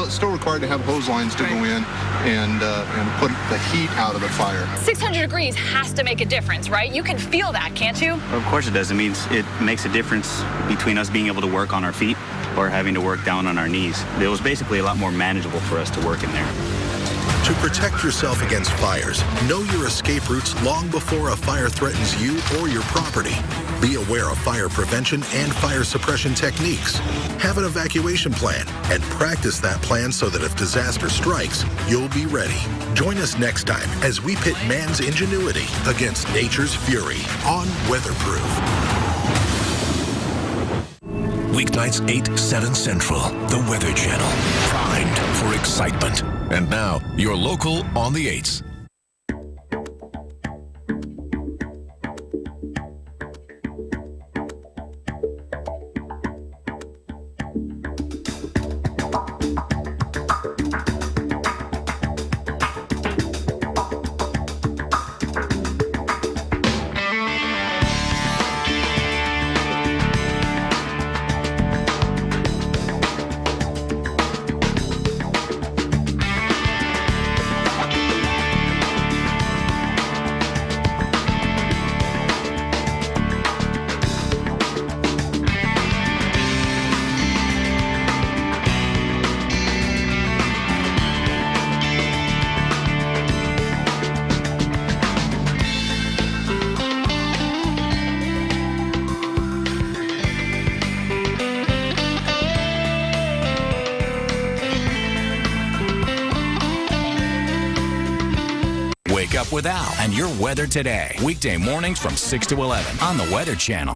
still required to have hose lines to go in and put the heat out of the fire. 600 degrees has to make a difference, right? You can feel that, can't you? Of course it does. It means it makes a difference between us being able to work on our feet or having to work down on our knees. It was basically a lot more manageable for us to work in there. To protect yourself against fires, know your escape routes long before a fire threatens you or your property. Be aware of fire prevention and fire suppression techniques. Have an evacuation plan and practice that plan so that if disaster strikes, you'll be ready. Join us next time as we pit man's ingenuity against nature's fury on Weatherproof. Weeknights 8, 7 Central, the Weather Channel, primed for excitement. And now, your local on the 8s. Up with Al and your weather today. Weekday mornings from 6 to 11 on the Weather Channel.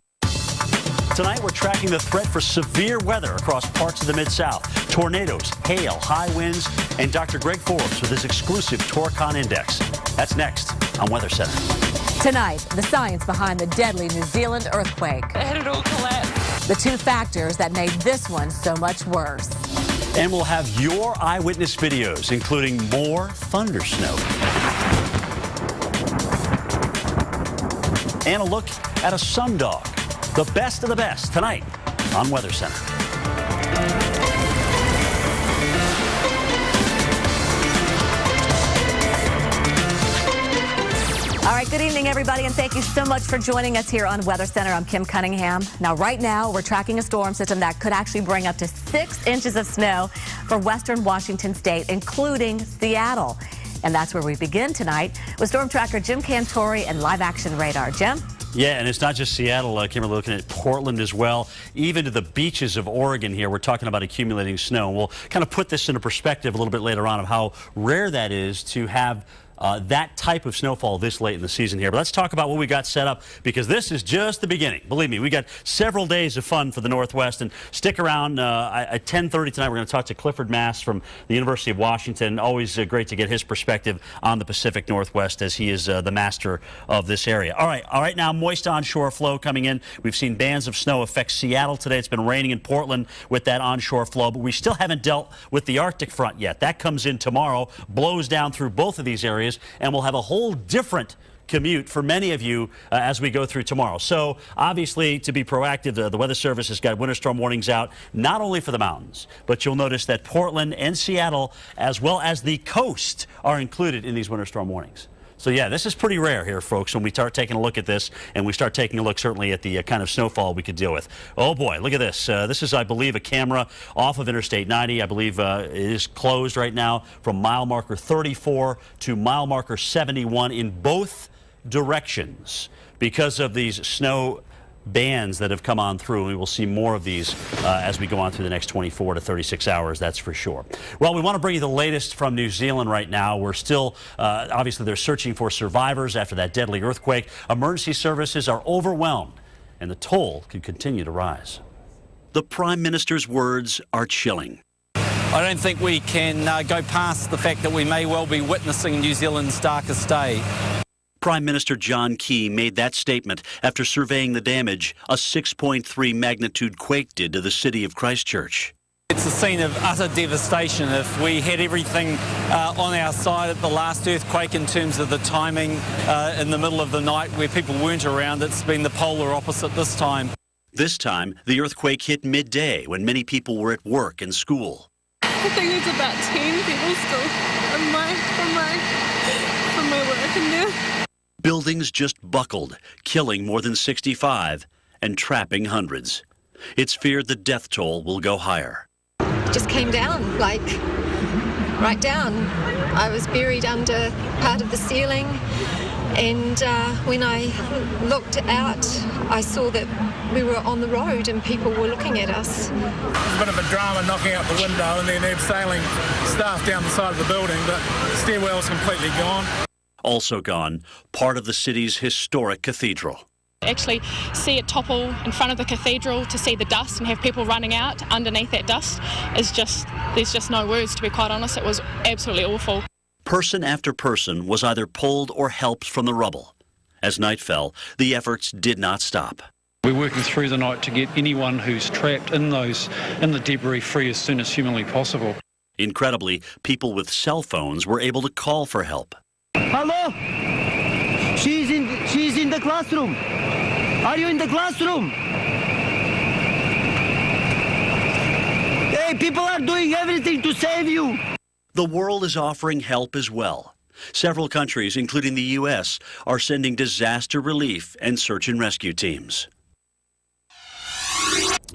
Tonight, we're tracking the threat for severe weather across parts of the Mid-South. Tornadoes, hail, high winds, and Dr. Greg Forbes with his exclusive Torcon Index. That's next on Weather Center. Tonight, the science behind the deadly New Zealand earthquake. It all collapsed. The two factors that made this one so much worse. And we'll have your eyewitness videos, including more thunder snow. And a look at a sundog. The best of the best tonight on Weather Center. All right, good evening, everybody, and thank you so much for joining us here on Weather Center. I'm Kim Cunningham. Now, right now, we're tracking a storm system that could actually bring up to 6 inches of snow for western Washington state, including Seattle. And that's where we begin tonight with storm tracker Jim Cantori and live action radar. Jim? Yeah, and it's not just Seattle, Kim, we're looking at Portland as well, even to the beaches of Oregon here. We're talking about accumulating snow. And we'll kind of put this into perspective a little bit later on of how rare that is to have that type of snowfall this late in the season here. But let's talk about what we got set up, because this is just the beginning. Believe me, we got several days of fun for the Northwest. And stick around at 10:30 tonight. We're going to talk to Clifford Mass from the University of Washington. Always great to get his perspective on the Pacific Northwest, as he is the master of this area. All right, now moist onshore flow coming in. We've seen bands of snow affect Seattle today. It's been raining in Portland with that onshore flow, but we still haven't dealt with the Arctic front yet. That comes in tomorrow, blows down through both of these areas, and we'll have a whole different commute for many of you as we go through tomorrow. So obviously, to be proactive, the Weather Service has got winter storm warnings out, not only for the mountains, but you'll notice that Portland and Seattle, as well as the coast, are included in these winter storm warnings. So yeah, this is pretty rare here, folks, when we start taking a look at this, and we start taking a look certainly at the kind of snowfall we could deal with. Oh boy, look at this. This is, I believe, a camera off of Interstate 90. I believe it is closed right now from mile marker 34 to mile marker 71 in both directions because of these snow bands that have come on through. We will see more of these as we go on through the next 24 to 36 hours, that's for sure. Well, we want to bring you the latest from New Zealand right now. We're still, obviously, they're searching for survivors after that deadly earthquake. Emergency services are overwhelmed, and the toll could continue to rise. The Prime Minister's words are chilling. I don't think we can go past the fact that we may well be witnessing New Zealand's darkest day. Prime Minister John Key made that statement after surveying the damage a 6.3 magnitude quake did to the city of Christchurch. It's a scene of utter devastation. If we had everything on our side at the last earthquake in terms of the timing in the middle of the night where people weren't around, it's been the polar opposite this time. This time, the earthquake hit midday when many people were at work and school. I think it's about 10 people still from my work in there. Buildings just buckled, killing more than 65 and trapping hundreds. It's feared the death toll will go higher. Just came down, like right down. I was buried under part of the ceiling, and when I looked out, I saw that we were on the road and people were looking at us. There's a bit of a drama knocking out the window and then abseiling staff down the side of the building, but the stairwell's completely gone. Also gone, part of the city's historic cathedral. Actually see it topple in front of the cathedral, to see the dust and have people running out underneath that dust is just, there's just no words, to be quite honest. It was absolutely awful. Person after person was either pulled or helped from the rubble. As night fell, the efforts did not stop. We're working through the night to get anyone who's trapped in the debris free as soon as humanly possible. Incredibly, people with cell phones were able to call for help. Hello? She's in the classroom. Are you in the classroom? Hey, people are doing everything to save you. The world is offering help as well. Several countries, including the U.S., are sending disaster relief and search and rescue teams.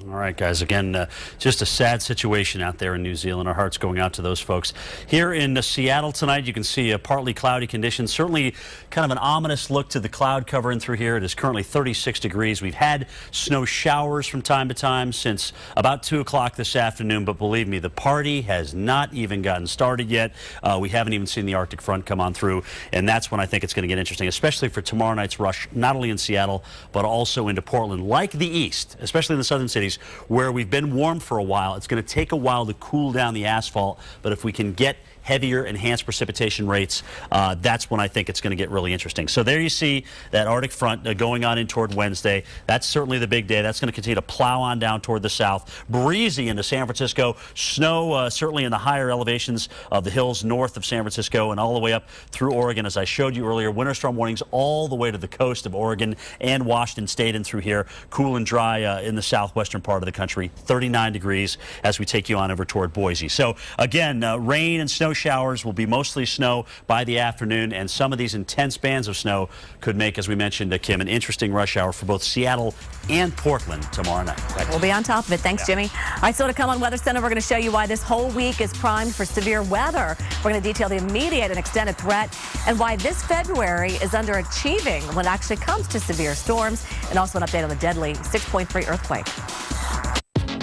All right, guys, again, just a sad situation out there in New Zealand. Our hearts going out to those folks. Here in Seattle tonight, you can see partly cloudy conditions. Certainly kind of an ominous look to the cloud cover in through here. It is currently 36 degrees. We've had snow showers from time to time since about 2 o'clock this afternoon, but believe me, the party has not even gotten started yet. We haven't even seen the Arctic front come on through, and that's when I think it's going to get interesting, especially for tomorrow night's rush, not only in Seattle, but also into Portland. Like the East, especially in the southern cities, where we've been warm for a while. It's going to take a while to cool down the asphalt, but if we can get heavier enhanced precipitation rates, that's when I think it's going to get really interesting. So there you see that Arctic front going on in toward Wednesday. That's certainly the big day. That's going to continue to plow on down toward the south. Breezy into San Francisco. Snow certainly in the higher elevations of the hills north of San Francisco and all the way up through Oregon. As I showed you earlier, winter storm warnings all the way to the coast of Oregon and Washington State and through here. Cool and dry in the southwestern part of the country. 39 degrees as we take you on over toward Boise. So again, rain and snow showers will be mostly snow by the afternoon, and some of these intense bands of snow could make, as we mentioned, Kim, an interesting rush hour for both Seattle and Portland tomorrow night. We'll be on top of it. Thanks, Jimmy. All right, so to come on Weather Center, we're going to show you why this whole week is primed for severe weather. We're going to detail the immediate and extended threat and why this February is underachieving when it actually comes to severe storms, and also an update on the deadly 6.3 earthquake.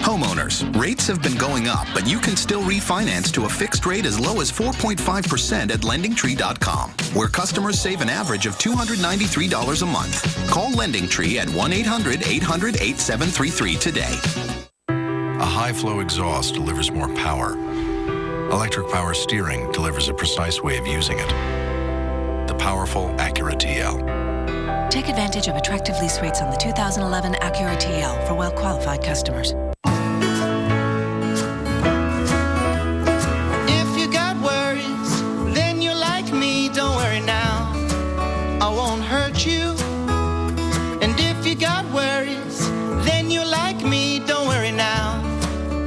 Homeowners, rates have been going up, but you can still refinance to a fixed rate as low as 4.5% at LendingTree.com, where customers save an average of $293 a month. Call LendingTree at 1-800-800-8733 today. A high-flow exhaust delivers more power. Electric power steering delivers a precise way of using it. The powerful Acura TL. Take advantage of attractive lease rates on the 2011 Acura TL for well-qualified customers. If you got worries, then you're like me. Don't worry now, I won't hurt you. And if you got worries, then you're like me. Don't worry now,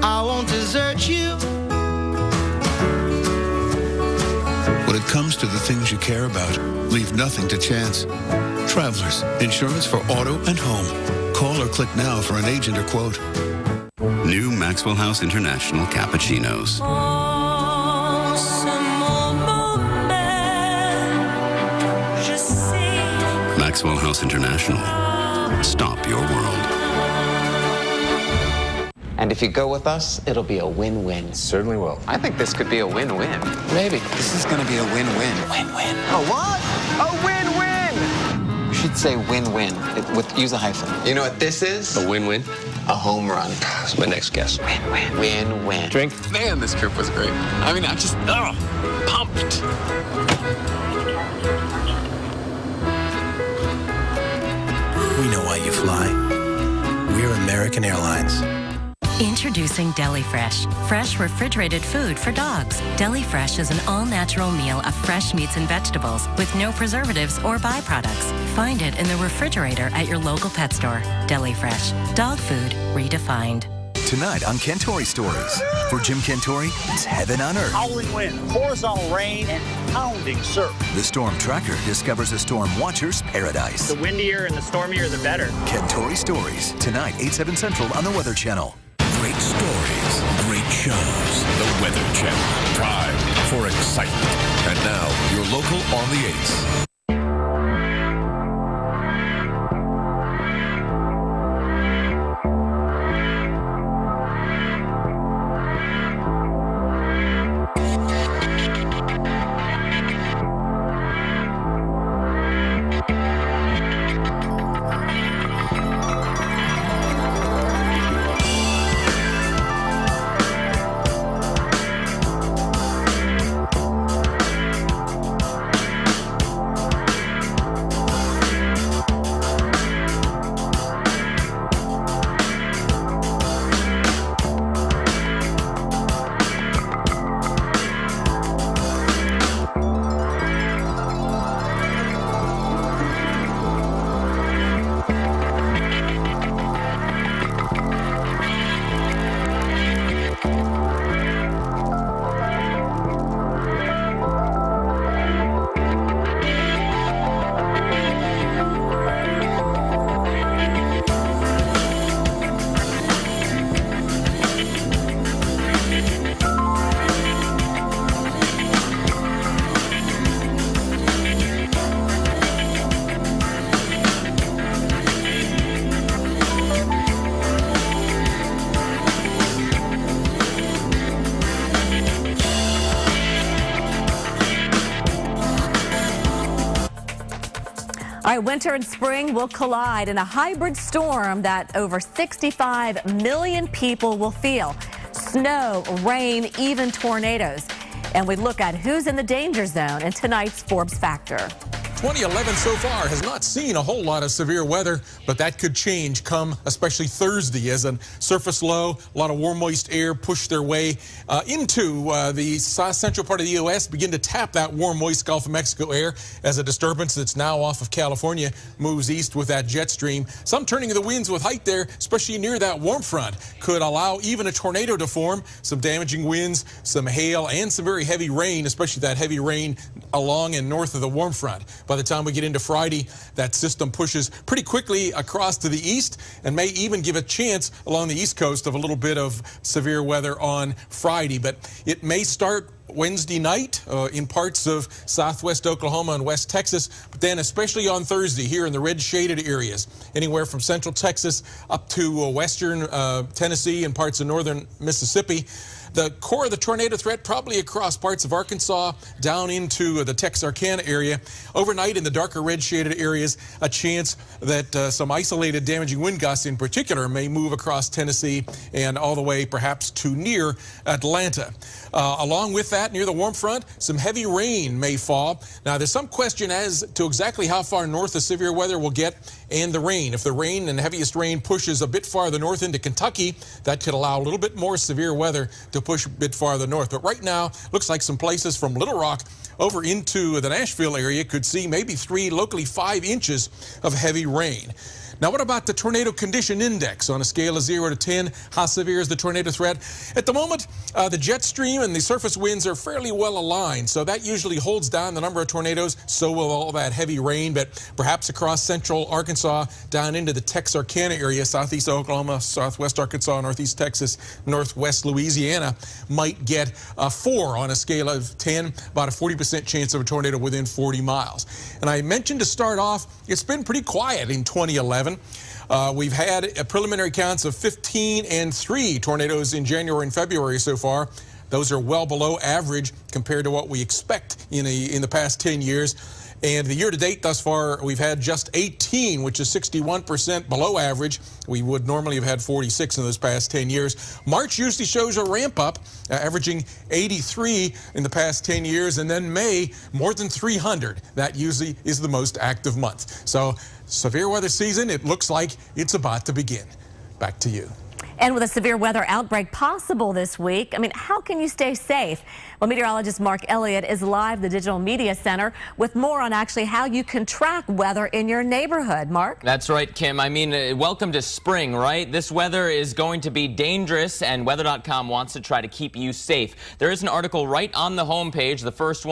I won't desert you. When it comes to the things you care about, leave nothing to chance. Travelers, insurance for auto and home. Call or click now for an agent or quote. New Maxwell House International Cappuccinos. Maxwell House International. Stop your world. And if you go with us, it'll be a win-win. Certainly will. I think this could be a win-win. Maybe. This is going to be a win-win. Win-win. A what? A win-win! You should say win-win. Use a hyphen. You know what this is? A win-win? A home run. That's my next guess. Win-win. Win-win. Drink? Man, this trip was great. I mean, I'm just pumped. We know why you fly. We're American Airlines. Introducing DeliFresh, fresh refrigerated food for dogs. DeliFresh is an all-natural meal of fresh meats and vegetables with no preservatives or byproducts. Find it in the refrigerator at your local pet store. DeliFresh, dog food redefined. Tonight on Cantore Stories. For Jim Cantore, it's heaven on earth. Howling wind, horizontal rain, and pounding surf. The Storm Tracker discovers a storm watcher's paradise. The windier and the stormier, the better. Cantore Stories. Tonight, 8/7 Central on the Weather Channel. Great stories, great shows. The Weather Channel. Prime for excitement. And now, your local on the 8s. All right, winter and spring will collide in a hybrid storm that over 65 million people will feel. Snow, rain, even tornadoes. And we look at who's in the danger zone in tonight's Forbes Factor. 2011 so far has not seen a whole lot of severe weather, but that could change come especially Thursday as a surface low, a lot of warm, moist air push their way into the south central part of the U.S., begin to tap that warm, moist Gulf of Mexico air as a disturbance that's now off of California moves east with that jet stream. Some turning of the winds with height there, especially near that warm front, could allow even a tornado to form. Some damaging winds, some hail, and some very heavy rain, especially that heavy rain along and north of the warm front. By the time we get into Friday, that system pushes pretty quickly across to the east and may even give a chance along the east coast of a little bit of severe weather on Friday. But it may start Wednesday night in parts of southwest Oklahoma and west Texas, but then especially on Thursday here in the red shaded areas, anywhere from central Texas up to western Tennessee and parts of northern Mississippi. The core of the tornado threat probably across parts of Arkansas down into the Texarkana area. Overnight in the darker red shaded areas, a chance that some isolated damaging wind gusts in particular may move across Tennessee and all the way perhaps to near Atlanta. Along with that, near the warm front, some heavy rain may fall. Now, there's some question as to exactly how far north the severe weather will get and the rain. If the rain and heaviest rain pushes a bit farther north into Kentucky, that could allow a little bit more severe weather to push a bit farther north. But right now, looks like some places from Little Rock over into the Nashville area could see maybe 3, locally 5 inches of heavy rain. Now, what about the tornado condition index on a scale of 0 to 10? How severe is the tornado threat? At the moment, the jet stream and the surface winds are fairly well aligned, so that usually holds down the number of tornadoes. So will all that heavy rain, but perhaps across central Arkansas down into the Texarkana area, southeast Oklahoma, southwest Arkansas, northeast Texas, northwest Louisiana might get a 4 on a scale of 10, about a 40% chance of a tornado within 40 miles. And I mentioned to start off, it's been pretty quiet in 2011. We've had preliminary counts of 15 and 3 tornadoes in January and February so far. Those are well below average compared to what we expect in the past 10 years. And the year-to-date thus far, we've had just 18, which is 61% below average. We would normally have had 46 in those past 10 years. March usually shows a ramp-up, averaging 83 in the past 10 years. And then May, more than 300. That usually is the most active month. So severe weather season, it looks like it's about to begin. Back to you. And with a severe weather outbreak possible this week, how can you stay safe? Well, meteorologist Mark Elliott is live at the Digital Media Center with more on actually how you can track weather in your neighborhood. Mark? That's right, Kim. Welcome to spring, right? This weather is going to be dangerous, and Weather.com wants to try to keep you safe. There is an article right on the homepage, the first one.